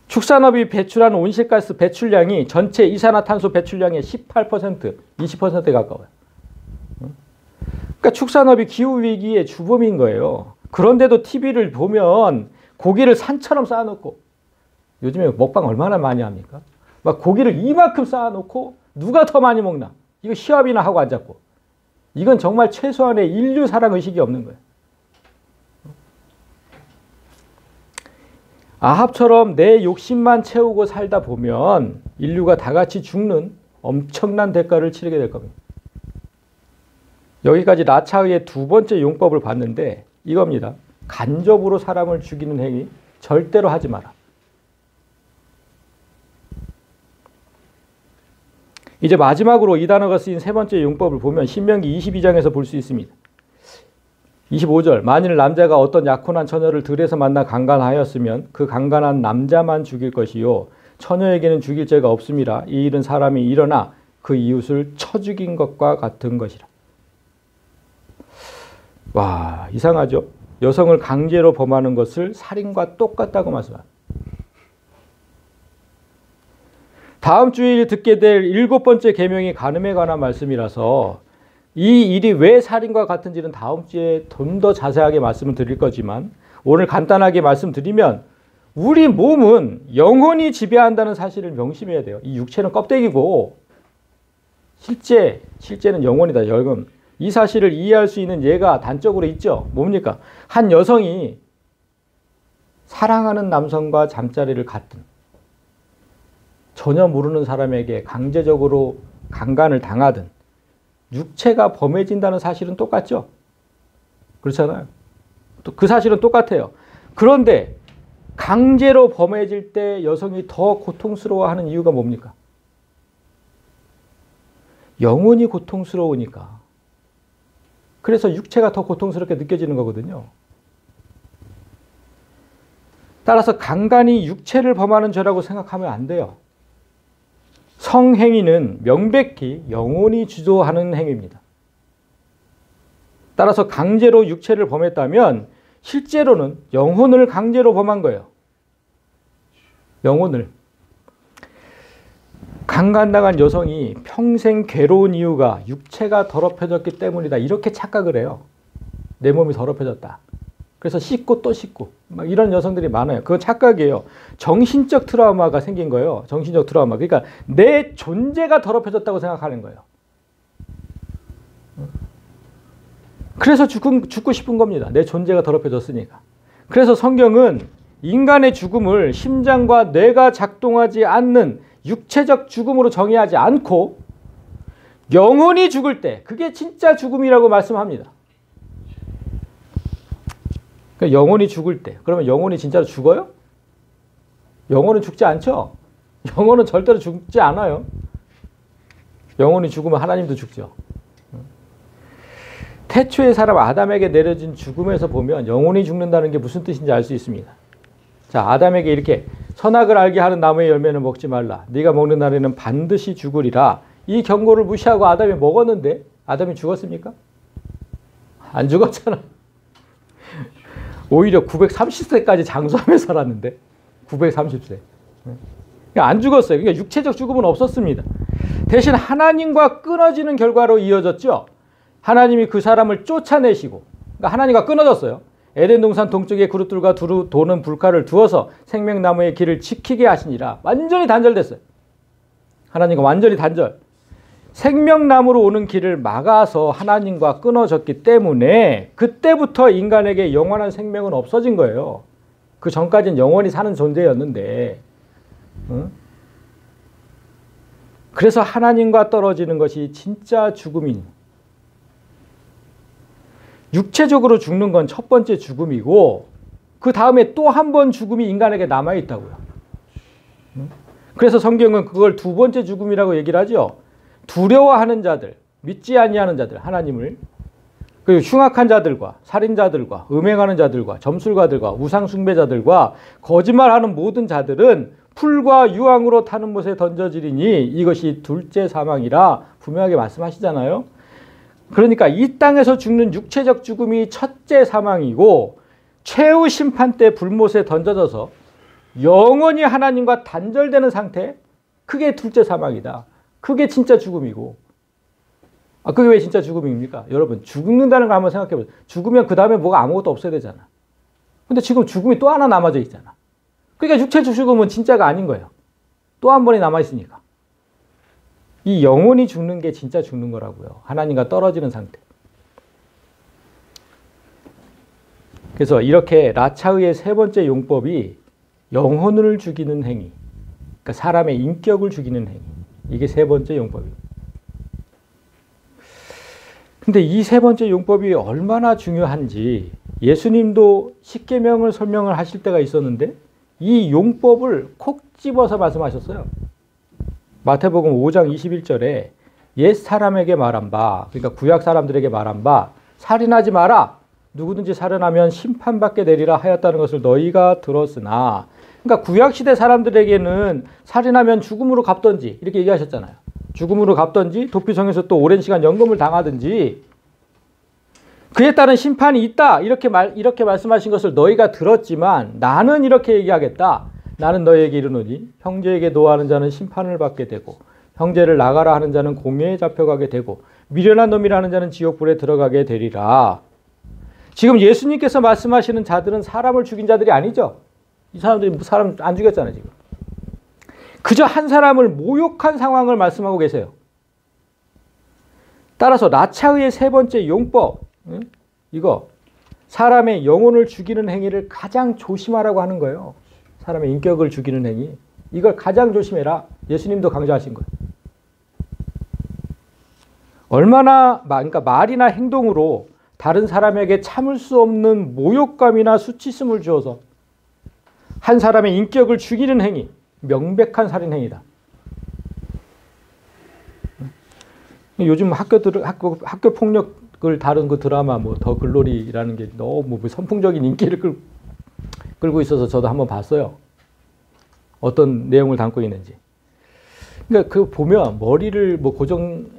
[SPEAKER 1] 축산업이 배출한 온실가스 배출량이 전체 이산화탄소 배출량의 18%, 20%에 가까워요. 그러니까 축산업이 기후위기의 주범인 거예요. 그런데도 TV를 보면 고기를 산처럼 쌓아놓고, 요즘에 먹방 얼마나 많이 합니까? 막 고기를 이만큼 쌓아놓고 누가 더 많이 먹나? 이거 시합이나 하고 앉았고. 이건 정말 최소한의 인류 사랑 의식이 없는 거예요. 아합처럼 내 욕심만 채우고 살다 보면 인류가 다 같이 죽는 엄청난 대가를 치르게 될 겁니다. 여기까지 라차의 두 번째 용법을 봤는데 이겁니다. 간접으로 사람을 죽이는 행위 절대로 하지 마라. 이제 마지막으로 이 단어가 쓰인 세 번째 용법을 보면 신명기 22장에서 볼 수 있습니다. 25절, 만일 남자가 어떤 약혼한 처녀를 들에서 만나 강간하였으면 그 강간한 남자만 죽일 것이요 처녀에게는 죽일 죄가 없음이라. 이 일은 사람이 일어나 그 이웃을 쳐 죽인 것과 같은 것이라. 와, 이상하죠? 여성을 강제로 범하는 것을 살인과 똑같다고 말씀합니다. 다음 주일 듣게 될 7번째 계명이 간음에 관한 말씀이라서 이 일이 왜 살인과 같은지는 다음 주에 좀 더 자세하게 말씀을 드릴 거지만 오늘 간단하게 말씀드리면 우리 몸은 영혼이 지배한다는 사실을 명심해야 돼요. 이 육체는 껍데기고 실제는 영혼이다. 영혼. 이 사실을 이해할 수 있는 예가 단적으로 있죠. 뭡니까? 한 여성이 사랑하는 남성과 잠자리를 갖든 전혀 모르는 사람에게 강제적으로 강간을 당하든 육체가 범해진다는 사실은 똑같죠. 그렇잖아요. 또 그 사실은 똑같아요. 그런데 강제로 범해질 때 여성이 더 고통스러워하는 이유가 뭡니까? 영혼이 고통스러우니까. 그래서 육체가 더 고통스럽게 느껴지는 거거든요. 따라서 강간이 육체를 범하는 죄라고 생각하면 안 돼요. 성행위는 명백히 영혼이 주도하는 행위입니다. 따라서 강제로 육체를 범했다면 실제로는 영혼을 강제로 범한 거예요. 영혼을. 강간당한 여성이 평생 괴로운 이유가 육체가 더럽혀졌기 때문이다. 이렇게 착각을 해요. 내 몸이 더럽혀졌다. 그래서 씻고 또 씻고 막 이런 여성들이 많아요. 그건 착각이에요. 정신적 트라우마가 생긴 거예요. 정신적 트라우마. 그러니까 내 존재가 더럽혀졌다고 생각하는 거예요. 그래서 죽고 싶은 겁니다. 내 존재가 더럽혀졌으니까. 그래서 성경은 인간의 죽음을 심장과 뇌가 작동하지 않는 육체적 죽음으로 정의하지 않고 영혼이 죽을 때 그게 진짜 죽음이라고 말씀합니다. 그러니까 영혼이 죽을 때. 그러면 영혼이 진짜로 죽어요? 영혼은 죽지 않죠? 영혼은 절대로 죽지 않아요. 영혼이 죽으면 하나님도 죽죠. 태초의 사람 아담에게 내려진 죽음에서 보면 영혼이 죽는다는 게 무슨 뜻인지 알 수 있습니다. 자, 아담에게 이렇게 선악을 알게 하는 나무의 열매는 먹지 말라. 네가 먹는 날에는 반드시 죽으리라. 이 경고를 무시하고 아담이 먹었는데 아담이 죽었습니까? 안 죽었잖아. 오히려 930세까지 장수하며 살았는데 930세. 안 죽었어요. 그러니까 육체적 죽음은 없었습니다. 대신 하나님과 끊어지는 결과로 이어졌죠. 하나님이 그 사람을 쫓아내시고, 그러니까 하나님과 끊어졌어요. 에덴 동산 동쪽에 그룹들과 두루 도는 불칼을 두어서 생명나무의 길을 지키게 하시니라. 완전히 단절됐어요. 하나님과 완전히 단절. 생명나무로 오는 길을 막아서 하나님과 끊어졌기 때문에 그때부터 인간에게 영원한 생명은 없어진 거예요. 그 전까지는 영원히 사는 존재였는데, 그래서 하나님과 떨어지는 것이 진짜 죽음인, 육체적으로 죽는 건 첫 번째 죽음이고 그 다음에 또 한 번 죽음이 인간에게 남아있다고요. 그래서 성경은 그걸 두 번째 죽음이라고 얘기를 하죠. 두려워하는 자들, 믿지 아니하는 자들, 하나님을, 그리고 흉악한 자들과 살인자들과 음행하는 자들과 점술가들과 우상숭배자들과 거짓말하는 모든 자들은 풀과 유황으로 타는 못에 던져지리니 이것이 둘째 사망이라 분명하게 말씀하시잖아요. 그러니까 이 땅에서 죽는 육체적 죽음이 첫째 사망이고 최후 심판 때 불못에 던져져서 영원히 하나님과 단절되는 상태, 그게 둘째 사망이다. 그게 진짜 죽음이고. 그게 왜 진짜 죽음입니까? 여러분, 죽는다는 거 한번 생각해 보세요. 죽으면 그 다음에 뭐가 아무것도 없어야 되잖아. 근데 지금 죽음이 또 하나 남아져 있잖아. 그러니까 육체적 죽음은 진짜가 아닌 거예요. 또 한 번이 남아있으니까. 이 영혼이 죽는 게 진짜 죽는 거라고요. 하나님과 떨어지는 상태. 그래서 이렇게 라차의의 세 번째 용법이 영혼을 죽이는 행위, 그러니까 사람의 인격을 죽이는 행위, 이게 세 번째 용법입니다. 근데 이 세 번째 용법이 얼마나 중요한지 예수님도 십계명을 설명을 하실 때가 있었는데 이 용법을 콕 집어서 말씀하셨어요. 마태복음 5장 21절에 옛 사람에게 말한 바, 그러니까 구약 사람들에게 말한 바, 살인하지 마라. 누구든지 살인하면 심판받게 되리라 하였다는 것을 너희가 들었으나, 그러니까 구약시대 사람들에게는 살인하면 죽음으로 갚던지 이렇게 얘기하셨잖아요. 죽음으로 갚던지 도피성에서 또 오랜 시간 연금을 당하든지 그에 따른 심판이 있다 이렇게 말씀하신 것을 너희가 들었지만 나는 이렇게 얘기하겠다. 나는 너희에게 이르노니 형제에게 노하는 자는 심판을 받게 되고 형제를 나가라 하는 자는 공회에 잡혀가게 되고 미련한 놈이라는 자는 지옥불에 들어가게 되리라. 지금 예수님께서 말씀하시는 자들은 사람을 죽인 자들이 아니죠. 이 사람들이 사람 안 죽였잖아요. 지금 그저 한 사람을 모욕한 상황을 말씀하고 계세요. 따라서 라차의의 세 번째 용법, 이거 사람의 영혼을 죽이는 행위를 가장 조심하라고 하는 거예요. 사람의 인격을 죽이는 행위, 이걸 가장 조심해라. 예수님도 강조하신 거예요. 얼마나 그러니까 말이나 행동으로 다른 사람에게 참을 수 없는 모욕감이나 수치심을 주어서 한 사람의 인격을 죽이는 행위, 명백한 살인 행위다. 요즘 학교 폭력을 다룬 그 드라마 더 글로리라는 게 너무 선풍적인 인기를 끌고 있어서 저도 한번 봤어요. 어떤 내용을 담고 있는지. 그러니까 그 보면 머리를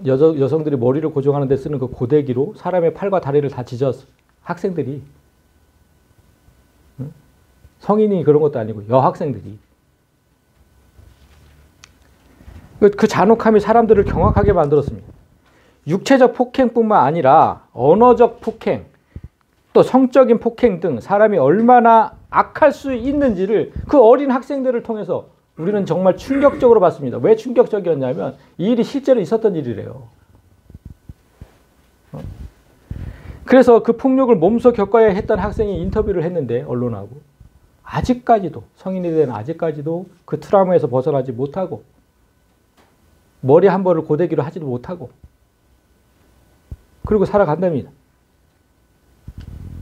[SPEAKER 1] 여성들이 머리를 고정하는 데 쓰는 그 고데기로 사람의 팔과 다리를 다 찢었어. 학생들이. 성인이 그런 것도 아니고 여학생들이. 그 잔혹함이 사람들을 경악하게 만들었습니다. 육체적 폭행뿐만 아니라 언어적 폭행, 또 성적인 폭행 등 사람이 얼마나 악할 수 있는지를 그 어린 학생들을 통해서 우리는 정말 충격적으로 봤습니다. 왜 충격적이었냐면 이 일이 실제로 있었던 일이래요. 그래서 그 폭력을 몸소 겪어야 했던 학생이 인터뷰를 했는데 언론하고 아직까지도 성인이 된 아직까지도 그 트라우마에서 벗어나지 못하고 머리 한 번을 고데기로 하지도 못하고 그리고 살아간답니다.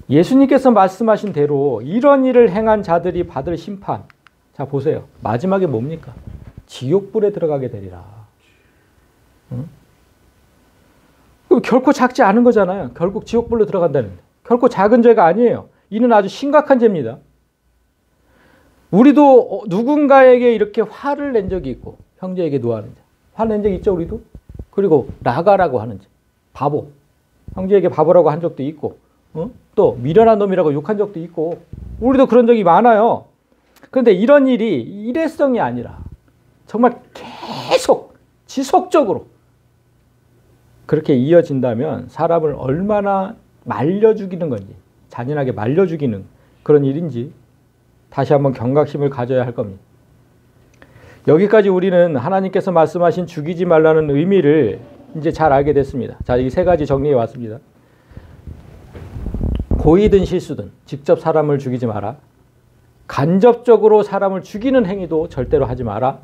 [SPEAKER 1] 예수님께서 말씀하신 대로 이런 일을 행한 자들이 받을 심판, 자 보세요. 마지막에 뭡니까? 지옥불에 들어가게 되리라. 결코 작지 않은 거잖아요. 결국 지옥불로 들어간다는데. 결코 작은 죄가 아니에요. 이는 아주 심각한 죄입니다. 우리도 누군가에게 이렇게 화를 낸 적이 있고 형제에게 노하는 자. 화를 낸 적이 있죠, 우리도? 그리고 나가라고 하는 자. 바보. 형제에게 바보라고 한 적도 있고 또 미련한 놈이라고 욕한 적도 있고 우리도 그런 적이 많아요. 그런데 이런 일이 일회성이 아니라 정말 계속 지속적으로 그렇게 이어진다면 사람을 얼마나 말려 죽이는 건지, 잔인하게 말려 죽이는 그런 일인지 다시 한번 경각심을 가져야 할 겁니다. 여기까지 우리는 하나님께서 말씀하신 죽이지 말라는 의미를 이제 잘 알게 됐습니다. 자, 이 세 가지 정리해 왔습니다. 고의든 실수든 직접 사람을 죽이지 마라. 간접적으로 사람을 죽이는 행위도 절대로 하지 마라.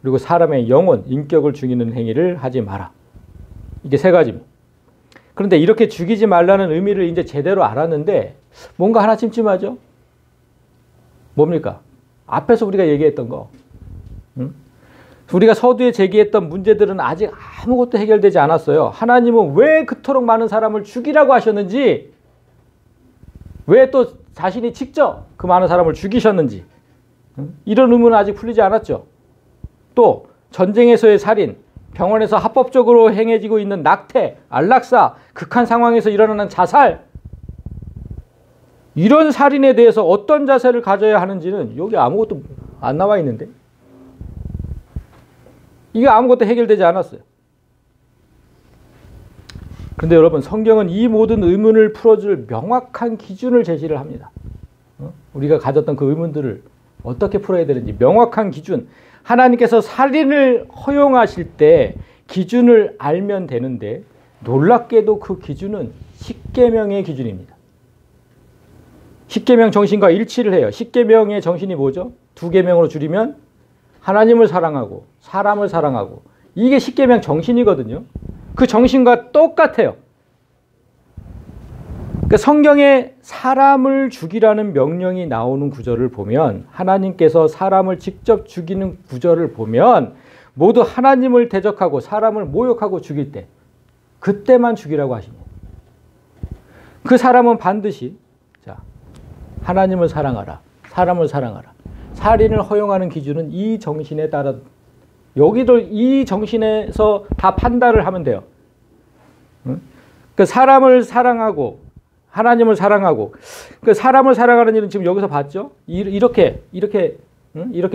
[SPEAKER 1] 그리고 사람의 영혼, 인격을 죽이는 행위를 하지 마라. 이게 세 가지입니다. 그런데 이렇게 죽이지 말라는 의미를 이제 제대로 알았는데 뭔가 하나 찜찜하죠? 뭡니까? 앞에서 우리가 얘기했던 거. 우리가 서두에 제기했던 문제들은 아직 아무것도 해결되지 않았어요. 하나님은 왜 그토록 많은 사람을 죽이라고 하셨는지, 왜 또 자신이 직접 그 많은 사람을 죽이셨는지, 이런 의문은 아직 풀리지 않았죠. 또 전쟁에서의 살인, 병원에서 합법적으로 행해지고 있는 낙태, 안락사, 극한 상황에서 일어나는 자살, 이런 살인에 대해서 어떤 자세를 가져야 하는지는 여기 아무것도 안 나와 있는데, 이게 아무것도 해결되지 않았어요. 그런데 여러분, 성경은 이 모든 의문을 풀어줄 명확한 기준을 제시를 합니다. 우리가 가졌던 그 의문들을 어떻게 풀어야 되는지 명확한 기준, 하나님께서 살인을 허용하실 때 기준을 알면 되는데, 놀랍게도 그 기준은 십계명의 기준입니다. 십계명 정신과 일치를 해요. 십계명의 정신이 뭐죠? 두 계명으로 줄이면 하나님을 사랑하고 사람을 사랑하고, 이게 십계명 정신이거든요. 그 정신과 똑같아요. 그러니까 성경에 사람을 죽이라는 명령이 나오는 구절을 보면, 하나님께서 사람을 직접 죽이는 구절을 보면 모두 하나님을 대적하고 사람을 모욕하고 죽일 때, 그때만 죽이라고 하십니다. 그 사람은 반드시 자, 하나님을 사랑하라, 사람을 사랑하라. 살인을 허용하는 기준은 이 정신에 따라, 여기도 이 정신에서 다 판단을 하면 돼요. 그 사람을 사랑하고 하나님을 사랑하고, 그 사람을 사랑하는 일은 지금 여기서 봤죠? 이렇게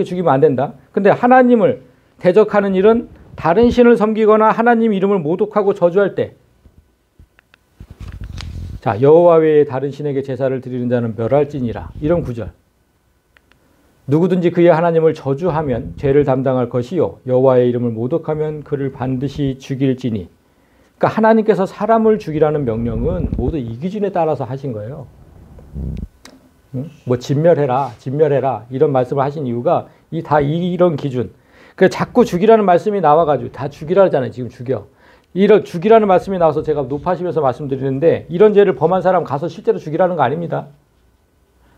[SPEAKER 1] 죽이면 안 된다. 근데 하나님을 대적하는 일은 다른 신을 섬기거나 하나님 이름을 모독하고 저주할 때, 자, 여호와 외에 다른 신에게 제사를 드리는 자는 멸할지니라, 이런 구절. 누구든지 그의 하나님을 저주하면 죄를 담당할 것이요, 여호와의 이름을 모독하면 그를 반드시 죽일지니. 그러니까 하나님께서 사람을 죽이라는 명령은 모두 이 기준에 따라서 하신 거예요. 뭐 진멸해라 이런 말씀을 하신 이유가 이런 기준. 그래서 자꾸 죽이라는 말씀이 나와가지고 다 죽이라 하잖아요. 지금 죽여. 이런 죽이라는 말씀이 나와서 제가 높아지면서 말씀드리는데, 이런 죄를 범한 사람 가서 실제로 죽이라는 거 아닙니다.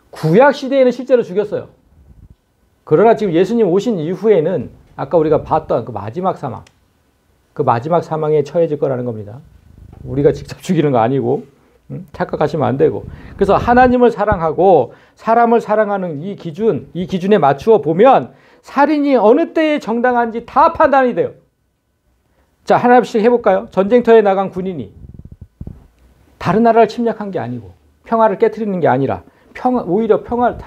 [SPEAKER 1] 구약 시대에는 실제로 죽였어요. 그러나 지금 예수님 오신 이후에는 아까 우리가 봤던 그 마지막 사망, 그 마지막 사망에 처해질 거라는 겁니다. 우리가 직접 죽이는 거 아니고, 착각하시면 안 되고. 그래서 하나님을 사랑하고 사람을 사랑하는 이 기준에 맞추어 보면 살인이 어느 때에 정당한지 다 판단이 돼요. 자, 하나씩 해볼까요? 전쟁터에 나간 군인이 다른 나라를 침략한 게 아니고 평화를 깨트리는 게 아니라 오히려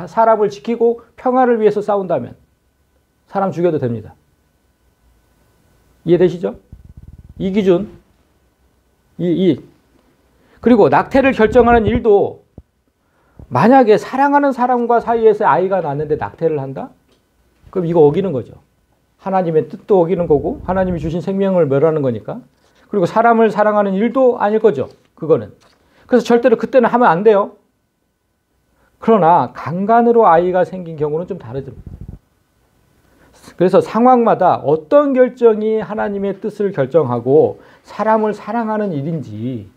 [SPEAKER 1] 사람을 지키고 평화를 위해서 싸운다면 사람 죽여도 됩니다. 이해되시죠? 이 기준. 그리고 낙태를 결정하는 일도, 만약에 사랑하는 사람과 사이에서 아이가 낳는데 낙태를 한다? 그럼 이거 어기는 거죠. 하나님의 뜻도 어기는 거고 하나님이 주신 생명을 멸하는 거니까. 그리고 사람을 사랑하는 일도 아닐 거죠. 그거는. 그래서 절대로 그때는 하면 안 돼요. 그러나 강간으로 아이가 생긴 경우는 좀 다르죠. 그래서 상황마다 어떤 결정이 하나님의 뜻을 결정하고 사람을 사랑하는 일인지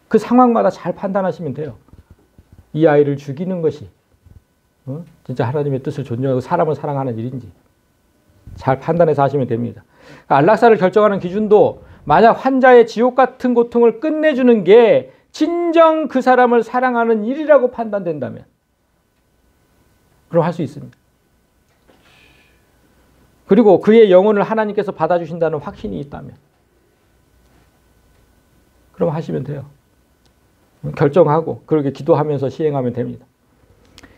[SPEAKER 1] 그 상황마다 잘 판단하시면 돼요. 이 아이를 죽이는 것이 진짜 하나님의 뜻을 존중하고 사람을 사랑하는 일인지 잘 판단해서 하시면 됩니다. 안락사를 결정하는 기준도, 만약 환자의 지옥 같은 고통을 끝내주는 게 진정 그 사람을 사랑하는 일이라고 판단된다면 그럼 할 수 있습니다. 그리고 그의 영혼을 하나님께서 받아주신다는 확신이 있다면 그럼 하시면 돼요. 결정하고 그렇게 기도하면서 시행하면 됩니다.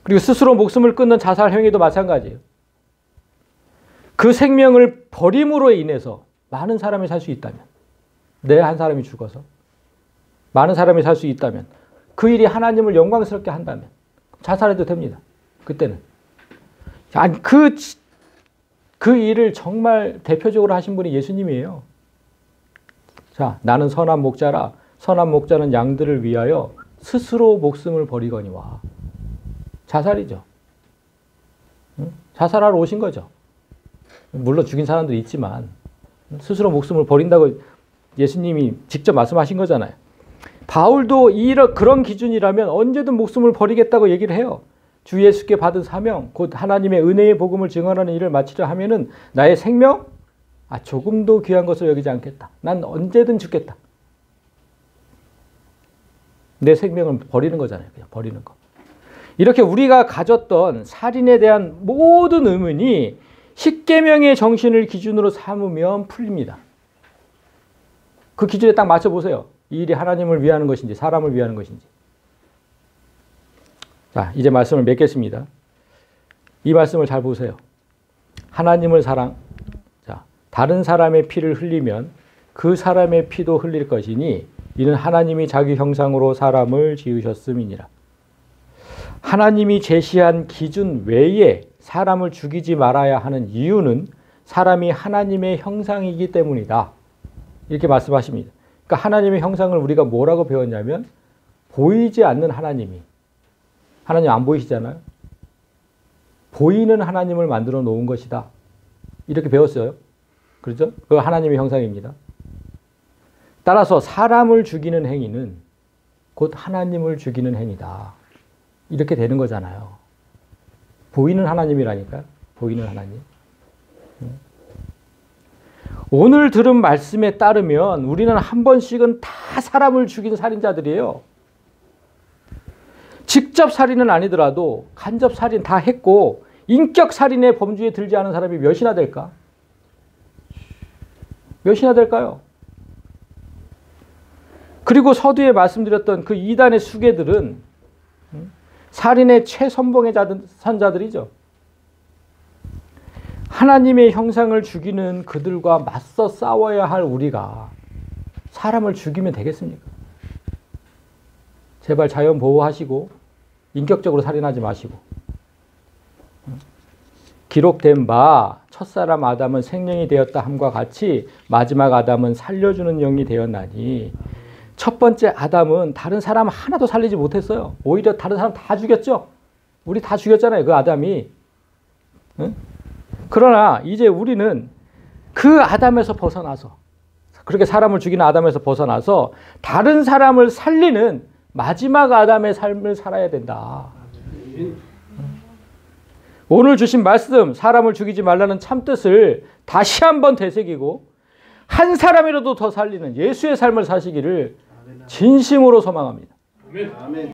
[SPEAKER 1] 그리고 스스로 목숨을 끊는 자살 행위도 마찬가지예요. 그 생명을 버림으로 인해서 많은 사람이 살 수 있다면, 내 한 사람이 죽어서 많은 사람이 살 수 있다면, 그 일이 하나님을 영광스럽게 한다면 자살해도 됩니다. 그때는. 아니, 그 일을 정말 대표적으로 하신 분이 예수님이에요. 자, 나는 선한 목자라. 선한 목자는 양들을 위하여 스스로 목숨을 버리거니와. 자살이죠. 자살하러 오신 거죠. 물론 죽인 사람도 있지만 스스로 목숨을 버린다고 예수님이 직접 말씀하신 거잖아요. 바울도 그런 기준이라면 언제든 목숨을 버리겠다고 얘기를 해요. 주 예수께 받은 사명, 곧 하나님의 은혜의 복음을 증언하는 일을 마치려 하면은 나의 생명? 조금도 귀한 것을 여기지 않겠다. 난 언제든 죽겠다. 내 생명을 버리는 거잖아요. 그냥 버리는 거. 이렇게 우리가 가졌던 살인에 대한 모든 의문이 십계명의 정신을 기준으로 삼으면 풀립니다. 그 기준에 딱 맞춰보세요. 이 일이 하나님을 위하는 것인지 사람을 위하는 것인지. 자, 이제 말씀을 맺겠습니다. 이 말씀을 잘 보세요. 하나님을 자, 다른 사람의 피를 흘리면 그 사람의 피도 흘릴 것이니 이는 하나님이 자기 형상으로 사람을 지으셨음이니라. 하나님이 제시한 기준 외에 사람을 죽이지 말아야 하는 이유는 사람이 하나님의 형상이기 때문이다. 이렇게 말씀하십니다. 그러니까 하나님의 형상을 우리가 뭐라고 배웠냐면 보이지 않는 하나님 안 보이시잖아요. 보이는 하나님을 만들어 놓은 것이다. 이렇게 배웠어요. 그렇죠? 그거 하나님의 형상입니다. 따라서 사람을 죽이는 행위는 곧 하나님을 죽이는 행위다. 이렇게 되는 거잖아요. 보이는 하나님이라니까요. 보이는 하나님. 오늘 들은 말씀에 따르면 우리는 한 번씩은 다 사람을 죽인 살인자들이에요. 직접 살인은 아니더라도 간접 살인 다 했고 인격 살인의 범주에 들지 않은 사람이 몇이나 될까? 몇이나 될까요? 그리고 서두에 말씀드렸던 그 이단의 수괴들은 살인의 최선봉의 선자들이죠. 하나님의 형상을 죽이는 그들과 맞서 싸워야 할 우리가 사람을 죽이면 되겠습니까? 제발 자연 보호하시고 인격적으로 살인하지 마시고. 기록된 바 첫사람 아담은 생명이 되었다 함과 같이 마지막 아담은 살려주는 영이 되었나니. 첫 번째 아담은 다른 사람 하나도 살리지 못했어요. 오히려 다른 사람 다 죽였죠. 우리 다 죽였잖아요. 그 아담이. 응? 그러나 이제 우리는 그 아담에서 벗어나서, 그렇게 사람을 죽이는 아담에서 벗어나서 다른 사람을 살리는 마지막 아담의 삶을 살아야 된다. 오늘 주신 말씀, 사람을 죽이지 말라는 참뜻을 다시 한번 되새기고 한 사람이라도 더 살리는 예수의 삶을 사시기를 진심으로 소망합니다. 아멘.